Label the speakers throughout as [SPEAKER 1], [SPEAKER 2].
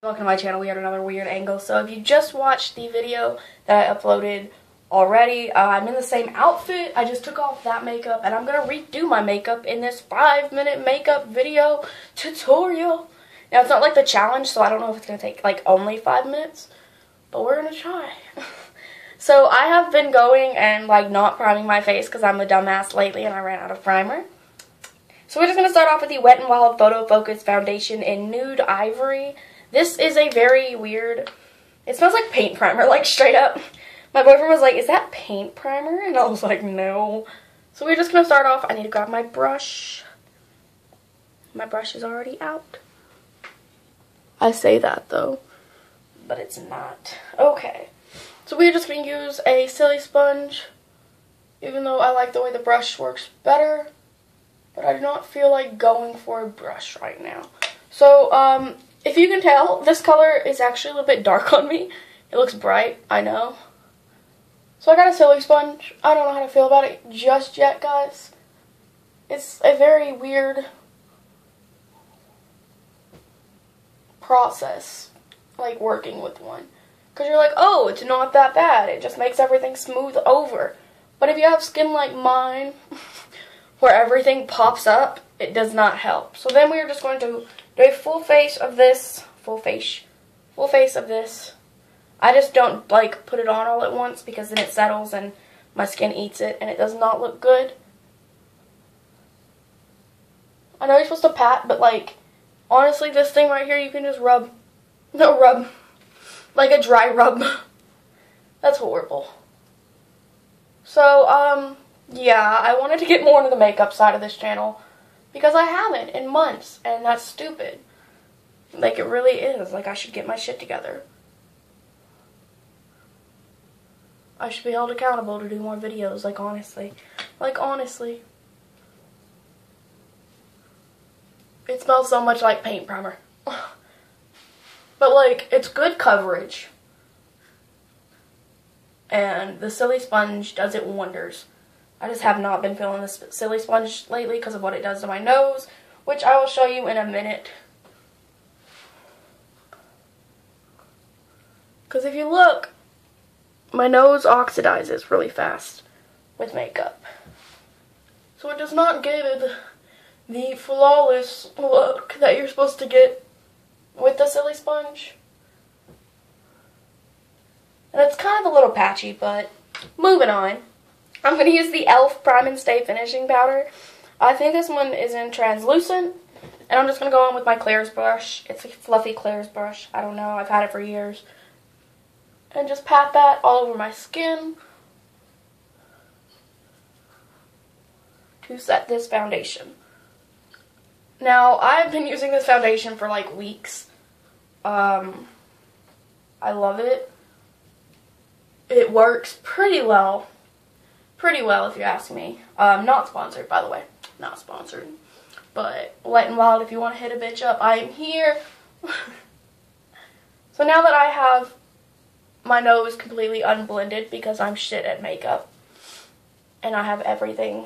[SPEAKER 1] Welcome to my channel. We had another weird angle. So if you just watched the video that I uploaded already, I'm in the same outfit. I just took off that makeup and I'm going to redo my makeup in this 5-minute makeup video tutorial. Now it's not like the challenge, so I don't know if it's going to take like only 5 minutes, but we're going to try. So I have been going and like not priming my face because I'm a dumbass lately and I ran out of primer. So we're just going to start off with the Wet n Wild Photo Focus Foundation in Nude Ivory. This is a very weird, it smells like paint primer, like straight up. My boyfriend was like, is that paint primer? And I was like, no. So we're just going to start off. I need to grab my brush. My brush is already out. I say that though, but it's not. Okay. So we're just going to use a silly sponge, even though I like the way the brush works better. But I do not feel like going for a brush right now. So, if you can tell, this color is actually a little bit dark on me. It looks bright, I know. So I got a silly sponge. I don't know how to feel about it just yet, guys. It's a very weird process, like working with one. Because you're like, oh, it's not that bad. It just makes everything smooth over. But if you have skin like mine, where everything pops up, it does not help. So then we are just going to do a full face of this. Full face of this. I just don't like put it on all at once because then it settles and my skin eats it and it does not look good. I know you're supposed to pat, but like, honestly, this thing right here you can just rub. No, rub. Like a dry rub. That's horrible. So, yeah, I wanted to get more into the makeup side of this channel because I haven't in months, and that's stupid. Like, it really is. Like, I should get my shit together. I should be held accountable to do more videos, like, honestly. Like, honestly. It smells so much like paint primer. But, like, it's good coverage. And the silly sponge does it wonders. I just have not been feeling this silly sponge lately because of what it does to my nose, which I will show you in a minute. Because if you look, my nose oxidizes really fast with makeup. So it does not give the flawless look that you're supposed to get with the silly sponge. And it's kind of a little patchy, but moving on. I'm going to use the e.l.f. Prime and Stay Finishing Powder. I think this one is in translucent. And I'm just going to go on with my Claire's brush. It's a fluffy Claire's brush. I don't know. I've had it for years. And just pat that all over my skin to set this foundation. Now, I've been using this foundation for like weeks. I love it. It works pretty well. Pretty well, if you ask me. Not sponsored, by the way. Not sponsored. But Wet n Wild, if you want to hit a bitch up, I am here. So now that I have my nose completely unblended because I'm shit at makeup, and I have everything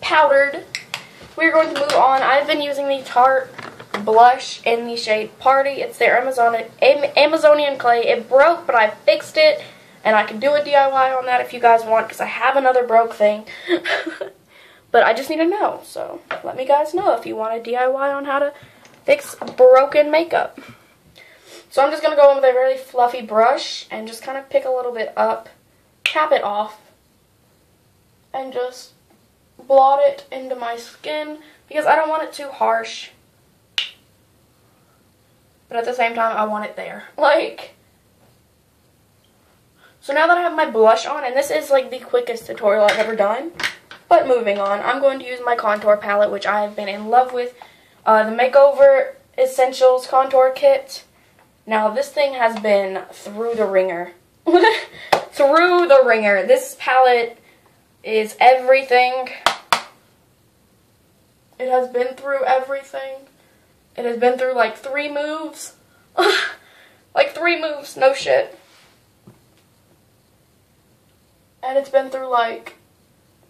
[SPEAKER 1] powdered, we're going to move on. I've been using the Tarte blush in the shade Party. It's their Amazonian clay. It broke, but I fixed it. And I can do a DIY on that if you guys want, because I have another broke thing. But I just need to know, so let me guys know if you want a DIY on how to fix broken makeup. So I'm just going to go in with a really fluffy brush and just kind of pick a little bit up, tap it off, and just blot it into my skin, because I don't want it too harsh. But at the same time, I want it there. Like... So now that I have my blush on, and this is like the quickest tutorial I've ever done, but moving on, I'm going to use my contour palette, which I have been in love with, the Makeover Essentials Contour Kit. Now this thing has been through the ringer. Through the ringer. This palette is everything. It has been through everything. It has been through like 3 moves. Like 3 moves, no shit. And it's been through, like,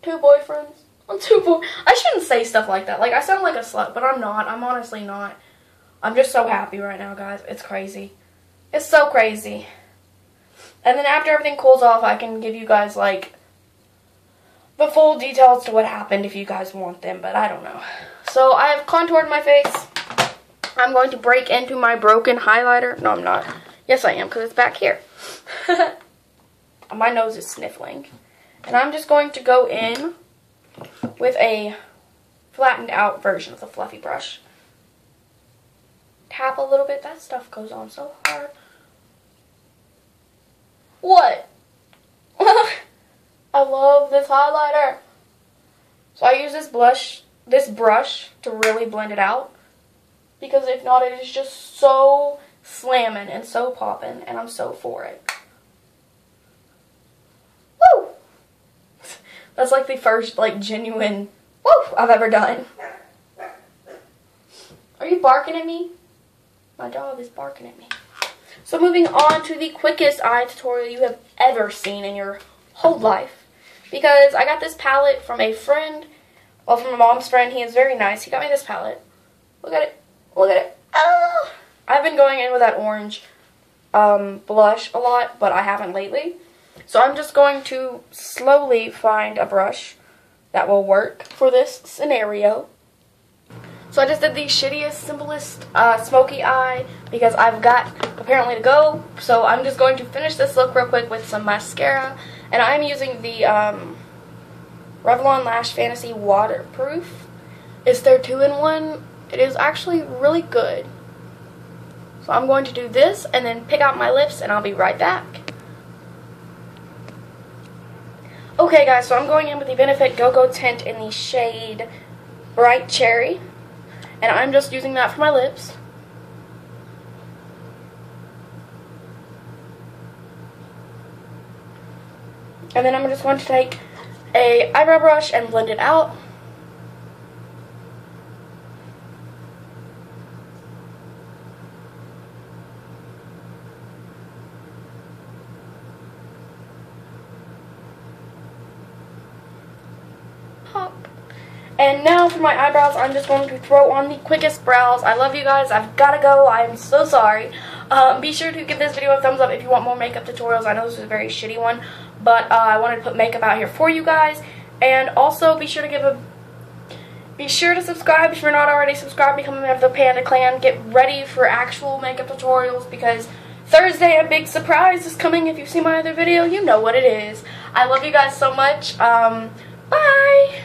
[SPEAKER 1] 2 boyfriends. I shouldn't say stuff like that. Like, I sound like a slut, but I'm not. I'm honestly not. I'm just so happy right now, guys. It's crazy. It's so crazy. And then after everything cools off, I can give you guys, like, the full details to what happened if you guys want them, but I don't know. So I have contoured my face. I'm going to break into my broken highlighter. No, I'm not. Yes, I am, because it's back here. My nose is sniffling. And I'm just going to go in with a flattened out version of the fluffy brush. Tap a little bit. That stuff goes on so hard. What? I love this highlighter. So I use this brush to really blend it out. Because if not, it is just so slamming and so popping, and I'm so for it. Woo! That's like the first, like, genuine woo I've ever done. Are you barking at me? My dog is barking at me. So moving on to the quickest eye tutorial you have ever seen in your whole life. Because I got this palette from a friend, well, from my mom's friend. He is very nice. He got me this palette. Look at it. Look at it. Oh! I've been going in with that orange blush a lot, but I haven't lately. So I'm just going to slowly find a brush that will work for this scenario. So I just did the shittiest, simplest smoky eye because I've got apparently to go. So I'm just going to finish this look real quick with some mascara. And I'm using the Revlon Lash Fantasy Waterproof. It's their 2-in-1. It is actually really good. So I'm going to do this and then pick out my lips and I'll be right back. Okay guys, so I'm going in with the Benefit Go-Go tint in the shade Bright Cherry. And I'm just using that for my lips. And then I'm just going to take a eyebrow brush and blend it out. And now for my eyebrows, I'm just going to throw on the quickest brows. I love you guys. I've got to go. I'm so sorry. Be sure to give this video a thumbs up if you want more makeup tutorials. I know this is a very shitty one, but I wanted to put makeup out here for you guys. And also be sure to subscribe if you're not already subscribed. Become a member of the Panda Clan. Get ready for actual makeup tutorials because Thursday a big surprise is coming. If you've seen my other video, you know what it is. I love you guys so much. Bye.